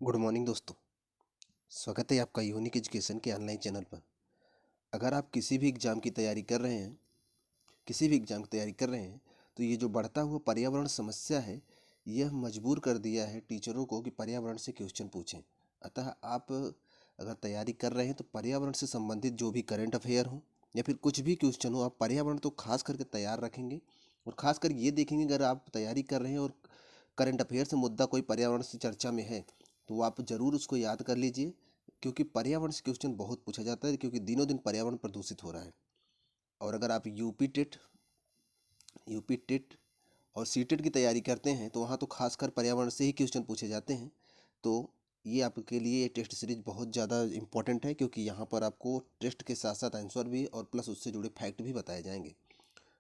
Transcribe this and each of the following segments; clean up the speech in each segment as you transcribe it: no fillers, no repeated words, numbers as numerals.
Good morning दोस्तों। स्वागत है आपका यूनिक एजुकेशन के ऑनलाइन चैनल पर। अगर आप किसी भी एग्ज़ाम की तैयारी कर रहे हैं तो ये जो बढ़ता हुआ पर्यावरण समस्या है, यह मजबूर कर दिया है टीचरों को कि पर्यावरण से क्वेश्चन पूछें। अतः आप अगर तैयारी कर रहे हैं तो पर्यावरण से संबंधित जो भी करंट अफेयर हो या फिर कुछ भी क्वेश्चन हो, आप पर्यावरण तो खास करके तैयार रखेंगे। और ख़ास कर ये देखेंगे, अगर आप तैयारी कर रहे हैं और करंट अफेयर से मुद्दा कोई पर्यावरण से चर्चा में है तो आप ज़रूर उसको याद कर लीजिए, क्योंकि पर्यावरण से क्वेश्चन बहुत पूछा जाता है, क्योंकि दिनों दिन पर्यावरण प्रदूषित हो रहा है। और अगर आप यूपी टेट और सीटेट की तैयारी करते हैं तो वहाँ तो खासकर पर्यावरण से ही क्वेश्चन पूछे जाते हैं। तो ये आपके लिए ये टेस्ट सीरीज बहुत ज़्यादा इम्पोर्टेंट है, क्योंकि यहाँ पर आपको टेस्ट के साथ साथ आंसर भी और प्लस उससे जुड़े फैक्ट भी बताए जाएंगे।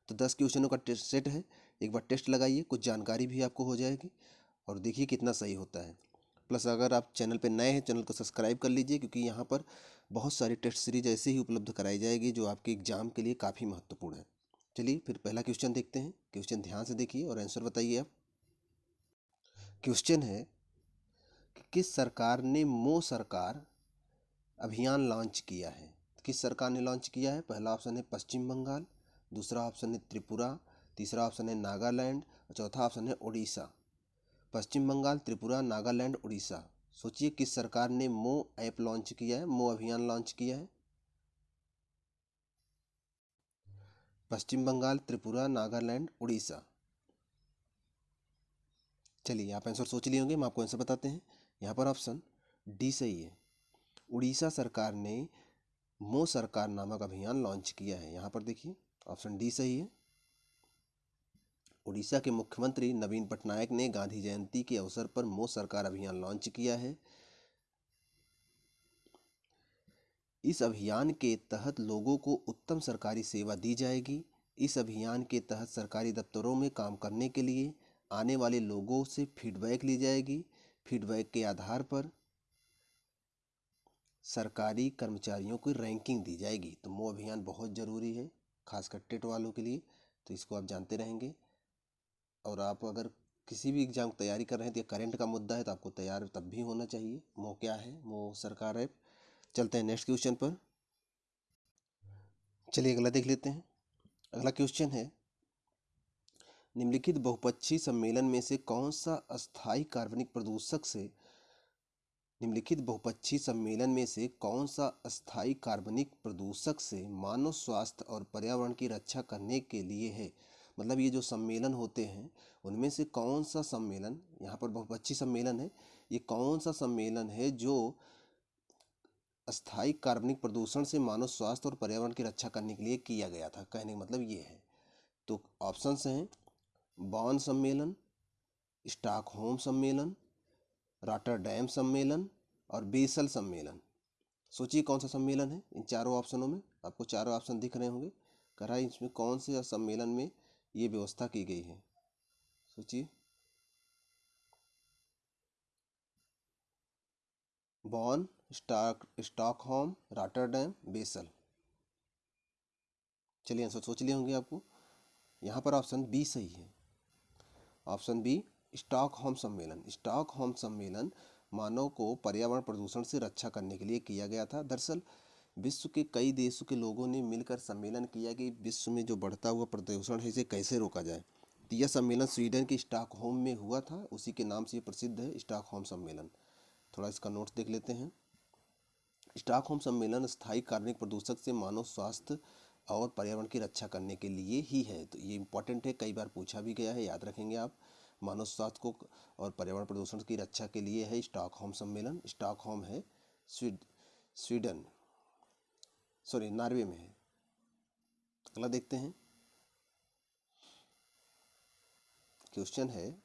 तो 10 क्वेश्चनों का टेस्ट सेट है। एक बार टेस्ट लगाइए, कुछ जानकारी भी आपको हो जाएगी और देखिए कितना सही होता है। प्लस अगर आप चैनल पे नए हैं, चैनल को सब्सक्राइब कर लीजिए, क्योंकि यहाँ पर बहुत सारी टेस्ट सीरीज ऐसे ही उपलब्ध कराई जाएगी जो आपके एग्जाम के लिए काफ़ी महत्वपूर्ण है। चलिए फिर पहला क्वेश्चन देखते हैं। क्वेश्चन ध्यान से देखिए और आंसर बताइए आप। क्वेश्चन है कि किस सरकार ने मो सरकार अभियान लॉन्च किया है। किस सरकार ने लॉन्च किया है? पहला ऑप्शन है पश्चिम बंगाल, दूसरा ऑप्शन है त्रिपुरा, तीसरा ऑप्शन है नागालैंड और चौथा ऑप्शन है उड़ीसा। पश्चिम बंगाल, त्रिपुरा, नागालैंड, उड़ीसा। सोचिए किस सरकार ने मो ऐप लॉन्च किया है, मो अभियान लॉन्च किया है। पश्चिम बंगाल, त्रिपुरा, नागालैंड, उड़ीसा। चलिए आप आंसर सोच लिए होंगे, हम आपको आंसर बताते हैं। यहाँ पर ऑप्शन डी सही है। उड़ीसा सरकार ने मो सरकार नामक अभियान लॉन्च किया है। यहाँ पर देखिए ऑप्शन डी सही है। उड़ीसा के मुख्यमंत्री नवीन पटनायक ने गांधी जयंती के अवसर पर मो सरकार अभियान लॉन्च किया है। इस अभियान के तहत लोगों को उत्तम सरकारी सेवा दी जाएगी। इस अभियान के तहत सरकारी दफ्तरों में काम करने के लिए आने वाले लोगों से फीडबैक ली जाएगी। फीडबैक के आधार पर सरकारी कर्मचारियों की रैंकिंग दी जाएगी। तो मो अभियान बहुत ज़रूरी है, खासकर टेट वालों के लिए, तो इसको आप जानते रहेंगे। और आप अगर किसी भी एग्ज़ाम की तैयारी कर रहे हैं तो ये करंट का मुद्दा है, तो आपको तैयार तब भी होना चाहिए। मो क्या है? मो सरकार है। चलते हैं नेक्स्ट क्वेश्चन पर। चलिए अगला देख लेते हैं। अगला क्वेश्चन है, निम्नलिखित बहुपक्षीय सम्मेलन में से कौन सा अस्थायी कार्बनिक प्रदूषक से निम्नलिखित बहुपक्षीय सम्मेलन में से कौन सा अस्थायी कार्बनिक प्रदूषक से मानव स्वास्थ्य और पर्यावरण की रक्षा करने के लिए है? मतलब ये जो सम्मेलन होते हैं उनमें से कौन सा सम्मेलन, यहाँ पर बहुपक्षीय सम्मेलन है, ये कौन सा सम्मेलन है जो अस्थायी कार्बनिक प्रदूषण से मानव स्वास्थ्य और पर्यावरण की रक्षा करने के लिए किया गया था? कहने का मतलब ये है। तो ऑप्शंस हैं बॉन सम्मेलन, स्टॉकहोम सम्मेलन, रॉटरडैम सम्मेलन और बेसल सम्मेलन। सोचिए कौन सा सम्मेलन है इन चारों ऑप्शनों में। आपको चारों ऑप्शन दिख रहे होंगे। कह रहा है इसमें कौन से सम्मेलन में ये व्यवस्था की गई है। सोचिए। बॉन, स्टॉकहोम, रॉटरडैम, बेसल। चलिए आंसर सोच लिए होंगे आपको। यहाँ पर ऑप्शन बी सही है। ऑप्शन बी, स्टॉकहोम सम्मेलन। स्टॉकहोम सम्मेलन मानव को पर्यावरण प्रदूषण से रक्षा करने के लिए किया गया था। दरअसल विश्व के कई देशों के लोगों ने मिलकर सम्मेलन किया कि विश्व में जो बढ़ता हुआ प्रदूषण है इसे कैसे रोका जाए। तो यह सम्मेलन स्वीडन के स्टॉकहोम में हुआ था, उसी के नाम से ये प्रसिद्ध है, स्टॉकहोम सम्मेलन। थोड़ा इसका नोट्स देख लेते हैं। स्टॉकहोम सम्मेलन स्थायी कार्बनिक प्रदूषक से मानव स्वास्थ्य और पर्यावरण की रक्षा करने के लिए ही है। तो ये इंपॉर्टेंट है, कई बार पूछा भी गया है, याद रखेंगे आप। मानव स्वास्थ्य को और पर्यावरण प्रदूषण की रक्षा के लिए है स्टॉकहोम सम्मेलन। स्टॉकहोम है स्वीडन, सॉरी नॉर्वे में है। अगला देखते हैं। क्वेश्चन है,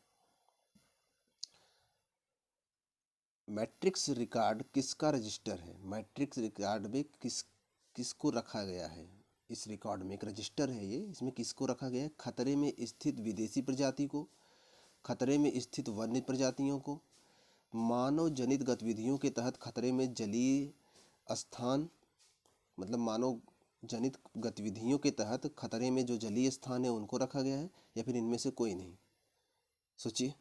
मैट्रिक्स रिकॉर्ड किसका रजिस्टर है? मैट्रिक्स रिकॉर्ड में किसको रखा गया है? इस रिकॉर्ड में एक रजिस्टर है ये, इसमें किसको रखा गया है? खतरे में स्थित विदेशी प्रजाति को, खतरे में स्थित वन्य प्रजातियों को, मानव जनित गतिविधियों के तहत खतरे में जलीय स्थान, मतलब मानव जनित गतिविधियों के तहत खतरे में जो जलीय स्थान है उनको रखा गया है, या फिर इनमें से कोई नहीं। सोचिए।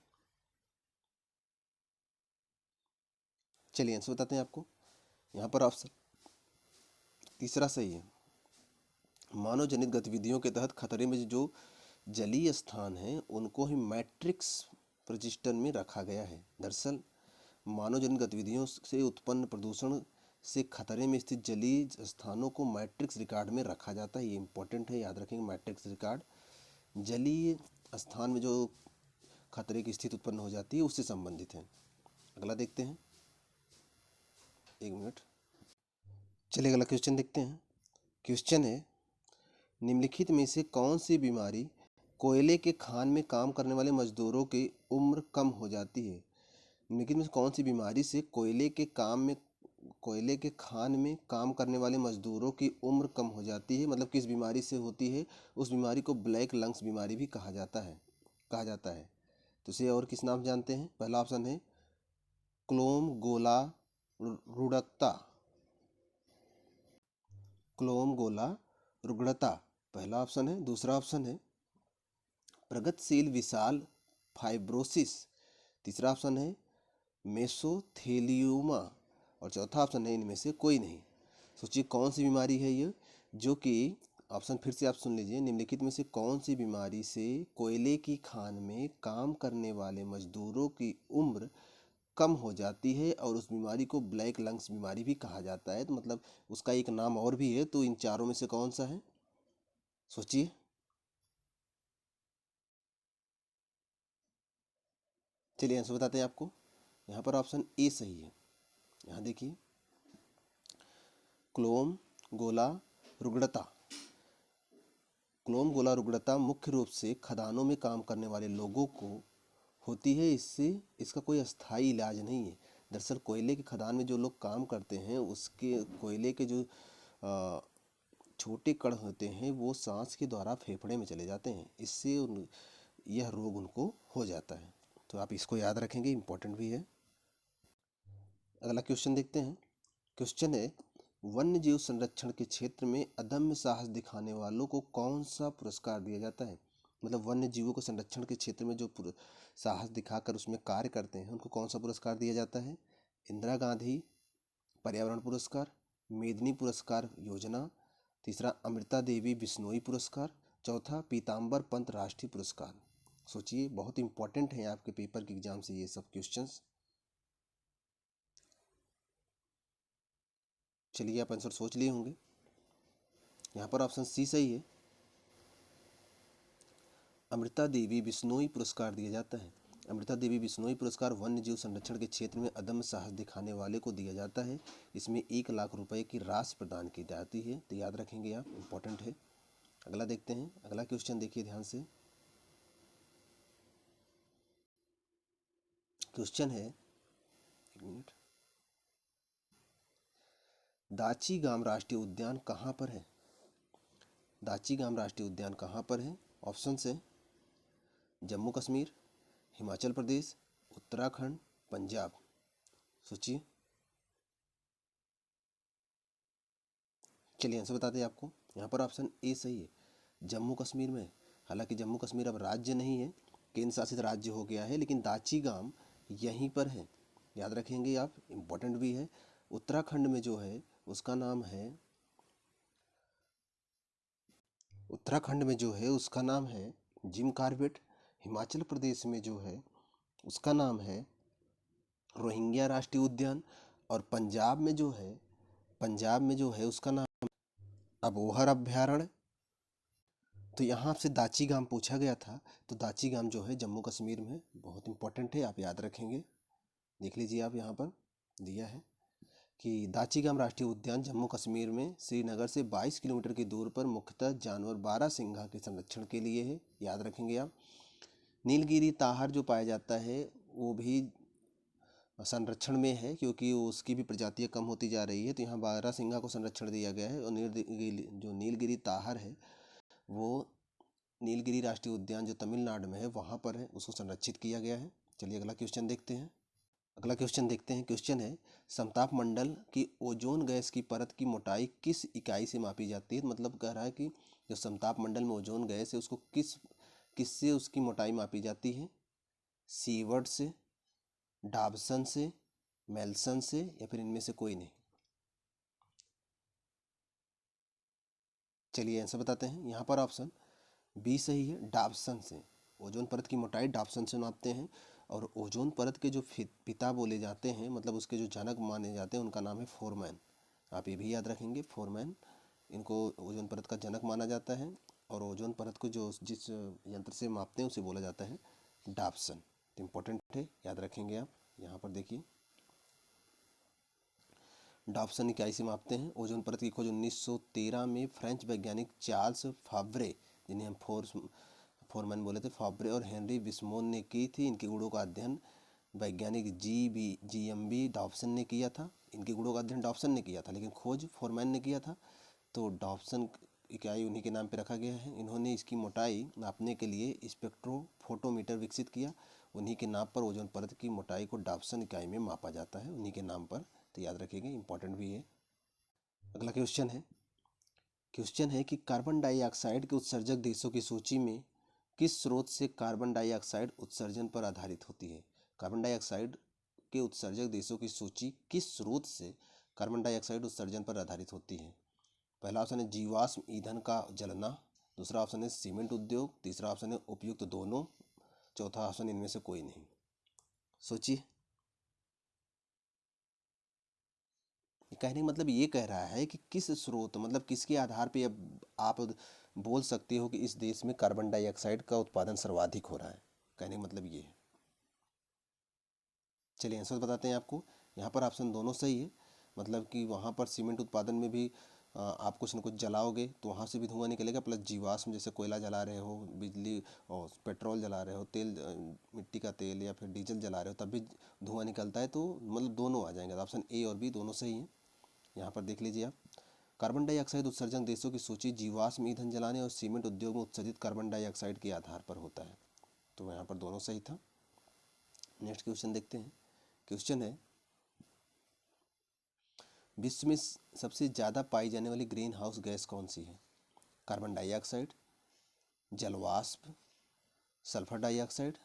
चलिए आंसर बताते हैं आपको। यहाँ पर ऑप्शन तीसरा सही है। मानव जनित गतिविधियों के तहत खतरे में जो जलीय स्थान हैं उनको ही मैट्रिक्स रजिस्टर में रखा गया है। दरअसल मानव जनित गतिविधियों से उत्पन्न प्रदूषण से खतरे में स्थित जलीय स्थानों को मैट्रिक्स रिकॉर्ड में रखा जाता है। ये इंपॉर्टेंट है, याद रखेंगे। मैट्रिक्स रिकॉर्ड जलीय स्थान में जो खतरे की स्थिति उत्पन्न हो जाती है उससे संबंधित है। अगला देखते हैं, एक मिनट। चलिए अगला क्वेश्चन देखते हैं। क्वेश्चन है, निम्नलिखित में से कौन सी बीमारी कोयले के खान में काम करने वाले मजदूरों की उम्र कम हो जाती है? निम्नलिखित में से कौन सी बीमारी से कोयले के खान में काम करने वाले मजदूरों की उम्र कम हो जाती है? मतलब किस बीमारी से होती है? उस बीमारी को ब्लैक लंग्स बीमारी भी कहा जाता है। तो इसे और किस नाम जानते हैं? पहला ऑप्शन है क्लोम गोला रुड़कता, क्लोम गोला रुग्णता पहला ऑप्शन है। दूसरा ऑप्शन है प्रगतिशील विशाल फाइब्रोसिस, तीसरा ऑप्शन है मेसोथेलियोमा, और चौथा ऑप्शन है इनमें से कोई नहीं। सोचिए कौन सी बीमारी है ये, जो कि ऑप्शन फिर से आप सुन लीजिए। निम्नलिखित में से कौन सी बीमारी से कोयले की खान में काम करने वाले मजदूरों की उम्र कम हो जाती है और उस बीमारी को ब्लैक लंग्स बीमारी भी कहा जाता है? तो मतलब उसका एक नाम और भी है। तो इन चारों में से कौन सा है, सोचिए। चलिए आंसर बताते हैं आपको। यहाँ पर ऑप्शन ए सही है। यहाँ देखिए, क्लोम गोला रुग्णता। क्लोम गोला रुग्णता मुख्य रूप से खदानों में काम करने वाले लोगों को होती है। इसका कोई अस्थायी इलाज नहीं है। दरअसल कोयले के खदान में जो लोग काम करते हैं उसके कोयले के जो छोटे कण होते हैं वो सांस के द्वारा फेफड़े में चले जाते हैं। यह रोग उनको हो जाता है। तो आप इसको याद रखेंगे, इम्पोर्टेंट भी है। अगला क्वेश्चन देखते हैं। क्वेश्चन है, वन्य जीव संरक्षण के क्षेत्र में अदम्य साहस दिखाने वालों को कौन सा पुरस्कार दिया जाता है? मतलब वन्य जीवों को संरक्षण के क्षेत्र में जो साहस दिखाकर उसमें कार्य करते हैं उनको कौन सा पुरस्कार दिया जाता है? इंदिरा गांधी पर्यावरण पुरस्कार, मेदिनी पुरस्कार योजना, तीसरा अमृता देवी बिश्नोई पुरस्कार, चौथा पीताम्बर पंत राष्ट्रीय पुरस्कार। सोचिए, बहुत इंपॉर्टेंट है आपके पेपर के एग्जाम से ये सब क्वेश्चंस। चलिए आप आंसर सोच लिए होंगे। यहाँ पर ऑप्शन सी सही है। अमृता देवी बिश्नोई पुरस्कार दिया जाता है। अमृता देवी बिश्नोई पुरस्कार वन्य जीव संरक्षण के क्षेत्र में अदम्य साहस दिखाने वाले को दिया जाता है। इसमें 1 लाख रुपए की राशि प्रदान की जाती है। तो याद रखेंगे आप, इम्पोर्टेंट है। अगला देखते हैं। अगला क्वेश्चन देखिए ध्यान से। क्वेश्चन है, एक मिनट। दाची-गाम राष्ट्रीय उद्यान कहाँ पर है? दाची-गाम राष्ट्रीय उद्यान कहाँ पर है? ऑप्शन है जम्मू कश्मीर, हिमाचल प्रदेश, उत्तराखंड, पंजाब। सोचिए। चलिए आंसर बताते हैं आपको। यहाँ पर ऑप्शन ए सही है, जम्मू कश्मीर में। हालांकि जम्मू कश्मीर अब राज्य नहीं है, केंद्र शासित राज्य हो गया है, लेकिन दाची गांव यहीं पर है। याद रखेंगे आप, इम्पोर्टेंट भी है। उत्तराखंड में जो है उसका नाम है उसका नाम है जिम कॉर्बेट। हिमाचल प्रदेश में जो है उसका नाम है रोहिंग्या राष्ट्रीय उद्यान। और पंजाब में जो है उसका नाम अबोहर अभ्यारण्य। तो यहाँ से दाची गांव पूछा गया था, तो दाची गांव जो है जम्मू कश्मीर में, बहुत इंपॉर्टेंट है, आप याद रखेंगे। देख लीजिए आप, यहाँ पर दिया है कि दाची गांव राष्ट्रीय उद्यान जम्मू कश्मीर में श्रीनगर से 22 किलोमीटर की दूर पर मुख्यतः जानवर बारहसिंघा के संरक्षण के लिए है। याद रखेंगे आप। नीलगिरी ताहर जो पाया जाता है वो भी संरक्षण में है, क्योंकि उसकी भी प्रजातियां कम होती जा रही है। तो यहाँ बारहसिंघा को संरक्षण दिया गया है। और जो नीलगिरी ताहर है वो नीलगिरी राष्ट्रीय उद्यान जो तमिलनाडु में है वहाँ पर है, उसको संरक्षित किया गया है। चलिए अगला क्वेश्चन देखते हैं। क्वेश्चन है, समताप मंडल की ओजोन गैस की परत की मोटाई किस इकाई से मापी जाती है? मतलब कह रहा है कि जो समताप मंडल में ओजोन गैस है उसको किससे उसकी मोटाई मापी जाती है? सीवर्ट से, डाबसन से, मेल्सन से या फिर इनमें से कोई नहीं? चलिए आंसर बताते हैं। यहाँ पर ऑप्शन बी सही है, डॉप्सन से। ओजोन परत की मोटाई डॉप्सन से नापते हैं। और ओजोन परत के जो पिता बोले जाते हैं, मतलब उसके जो जनक माने जाते हैं, उनका नाम है फोरमैन। आप ये भी याद रखेंगे, फोरमैन, इनको ओजोन परत का जनक माना जाता है। और ओजोन परत को जो जिस यंत्र से मापते हैं उसे बोला जाता है डॉप्सन। तो इम्पोर्टेंट है, याद रखेंगे आप। यहाँ पर देखिए, डॉप्सन इकाई से मापते हैं। ओजोन परत की खोज 1913 में फ्रेंच वैज्ञानिक चार्ल्स फाब्रे, जिन्हें हम फोरमैन बोले थे, फाब्रे और हेनरी विस्मोन ने की थी। इनके गुणों का अध्ययन वैज्ञानिक GM डॉप्सन ने किया था। इनके गुणों का अध्ययन डॉप्सन ने किया था, लेकिन खोज फोरमैन ने किया था। तो डॉप्सन इकाई उन्हीं के नाम पे रखा गया है। इन्होंने इसकी मोटाई नापने के लिए स्पेक्ट्रोफोटोमीटर विकसित किया। उन्हीं के नाम पर ओजोन परत की मोटाई को डॉप्सन इकाई में मापा जाता है, उन्हीं के नाम पर। तो याद रखिएगा, इंपॉर्टेंट भी है। अगला क्वेश्चन है कि कार्बन डाइऑक्साइड के उत्सर्जक देशों की सूची में किस स्रोत से कार्बन डाइऑक्साइड उत्सर्जन पर आधारित होती है? कार्बन डाइऑक्साइड के उत्सर्जक देशों की सूची किस स्रोत से कार्बन डाइऑक्साइड उत्सर्जन पर आधारित होती है? पहला ऑप्शन है जीवाश्म ईंधन का जलना, दूसरा ऑप्शन है सीमेंट उद्योग, तीसरा ऑप्शन है उपयुक्त दोनों, चौथा ऑप्शन इनमें से कोई नहीं। सोचिए। कहने का मतलब ये कह रहा है कि किस स्रोत, मतलब किसके आधार पे अब आप बोल सकते हो कि इस देश में कार्बन डाइऑक्साइड का उत्पादन सर्वाधिक हो रहा है। कहने का मतलब ये है। चलिए आंसर बताते हैं आपको। यहाँ पर ऑप्शन दोनों सही है। मतलब कि वहाँ पर सीमेंट उत्पादन में भी आप कुछ न कुछ जलाओगे तो वहाँ से भी धुआं निकलेगा, प्लस जीवाश्म जैसे कोयला जला रहे हो, बिजली और पेट्रोल जला रहे हो, तेल, मिट्टी का तेल या फिर डीजल जला रहे हो, तब भी धुआं निकलता है। तो मतलब दोनों आ जाएंगे। तो ऑप्शन ए और बी दोनों सही हैं। यहाँ पर देख लीजिए आप, कार्बन डाइऑक्साइड उत्सर्जन देशों की सूची जीवाश्म ईंधन जलाने और सीमेंट उद्योग में उत्सर्जित कार्बन डाइऑक्साइड के आधार पर होता है। तो यहाँ पर दोनों सही था। नेक्स्ट क्वेश्चन देखते हैं। क्वेश्चन है, विश्व में सबसे ज़्यादा पाई जाने वाली ग्रीन हाउस गैस कौन सी है? कार्बन डाइऑक्साइड, जलवाष्प, सल्फर डाइऑक्साइड,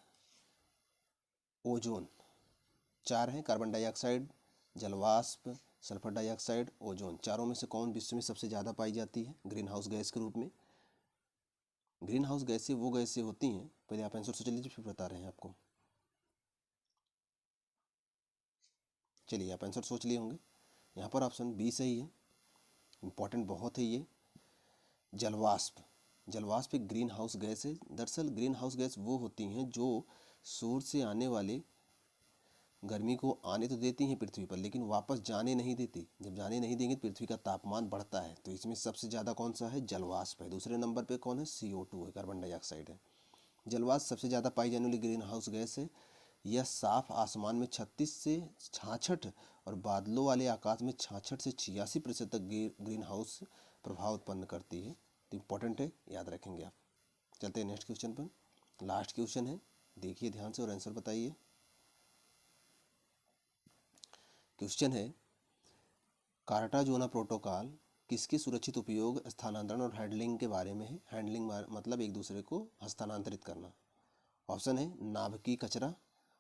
ओजोन। चार हैं, कार्बन डाइऑक्साइड, जलवाष्प, सल्फर डाइऑक्साइड, ओजोन। चारों में से कौन विश्व में सबसे ज़्यादा पाई जाती है ग्रीन हाउस गैस के रूप में? ग्रीन हाउस गैसें वो गैसें होती हैं, पहले आप आंसर सोच लीजिए फिर बता रहे हैं आपको। चलिए आप आंसर सोच लिए होंगे। यहाँ पर ऑप्शन बी सही है, इंपॉर्टेंट बहुत है ये। जलवाष्प। जलवाष्प एक ग्रीन हाउस गैस है। दरअसल ग्रीन हाउस गैस वो होती हैं जो सूर्य से आने वाले गर्मी को आने तो देती हैं पृथ्वी पर, लेकिन वापस जाने नहीं देती। जब जाने नहीं देंगे तो पृथ्वी का तापमान बढ़ता है। तो इसमें सबसे ज़्यादा कौन सा है? जलवाष्प है। दूसरे नंबर पे कौन है? CO2 है, कार्बन डाइऑक्साइड है। जलवाष्प सबसे ज़्यादा पाई जाने वाली ग्रीन हाउस गैस है। यह साफ आसमान में 36 से 66 और बादलों वाले आकाश में 66 से 86% तक ग्रीन हाउस प्रभाव उत्पन्न करती है। तो इम्पोर्टेंट है, याद रखेंगे आप। चलते हैं नेक्स्ट क्वेश्चन पर। लास्ट क्वेश्चन है, देखिए ध्यान से और आंसर बताइए। क्वेश्चन है, कार्टाजोना प्रोटोकॉल किसके सुरक्षित उपयोग, स्थानांतरण और हैंडलिंग के बारे में है? हैंडलिंग मतलब एक दूसरे को हस्तांतरित करना। ऑप्शन है नाभिकीय कचरा,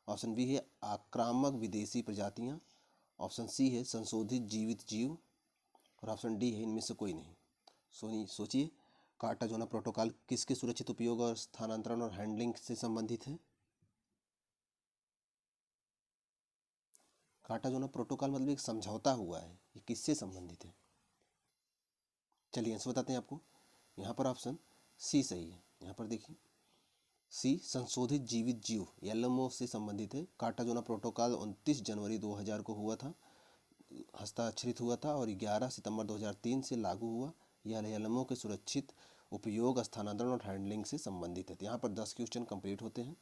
ऑप्शन बी है आक्रामक विदेशी प्रजातियां, ऑप्शन सी है संशोधित जीवित जीव, और ऑप्शन डी है इनमें से कोई नहीं। सोचिए, कार्टाजोना प्रोटोकॉल किसके सुरक्षित उपयोग और स्थानांतरण और हैंडलिंग से संबंधित है? कार्टाजोना प्रोटोकॉल मतलब एक समझौता हुआ है, ये किससे संबंधित है? चलिए आंसर बताते हैं आपको। यहाँ पर ऑप्शन सी सही है। यहाँ पर देखिए, सी संशोधित जीवित जीव LMO से संबंधित है। कार्टाजोना प्रोटोकॉल 29 जनवरी 2000 को हुआ था, हस्ताक्षरित हुआ था, और 11 सितंबर 2003 से लागू हुआ। यह LMO के सुरक्षित उपयोग, स्थानांतरण और हैंडलिंग से संबंधित है। तो यहाँ पर 10 क्वेश्चन कंप्लीट होते हैं।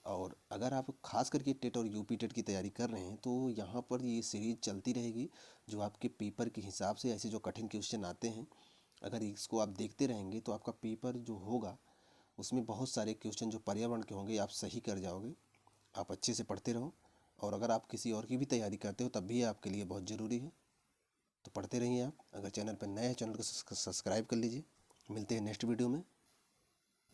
और अगर आप खास करके टेट और यूपी टेट की तैयारी कर रहे हैं तो यहाँ पर ये सीरीज चलती रहेगी, जो आपके पेपर के हिसाब से ऐसे जो कठिन क्वेश्चन आते हैं, अगर इसको आप देखते रहेंगे तो आपका पेपर जो होगा उसमें बहुत सारे क्वेश्चन जो पर्यावरण के होंगे आप सही कर जाओगे। आप अच्छे से पढ़ते रहो, और अगर आप किसी और की भी तैयारी करते हो तब भी आपके लिए बहुत ज़रूरी है। तो पढ़ते रहिए आप। अगर चैनल पर नए हैं, चैनल को सब्सक्राइब कर लीजिए। मिलते हैं नेक्स्ट वीडियो में।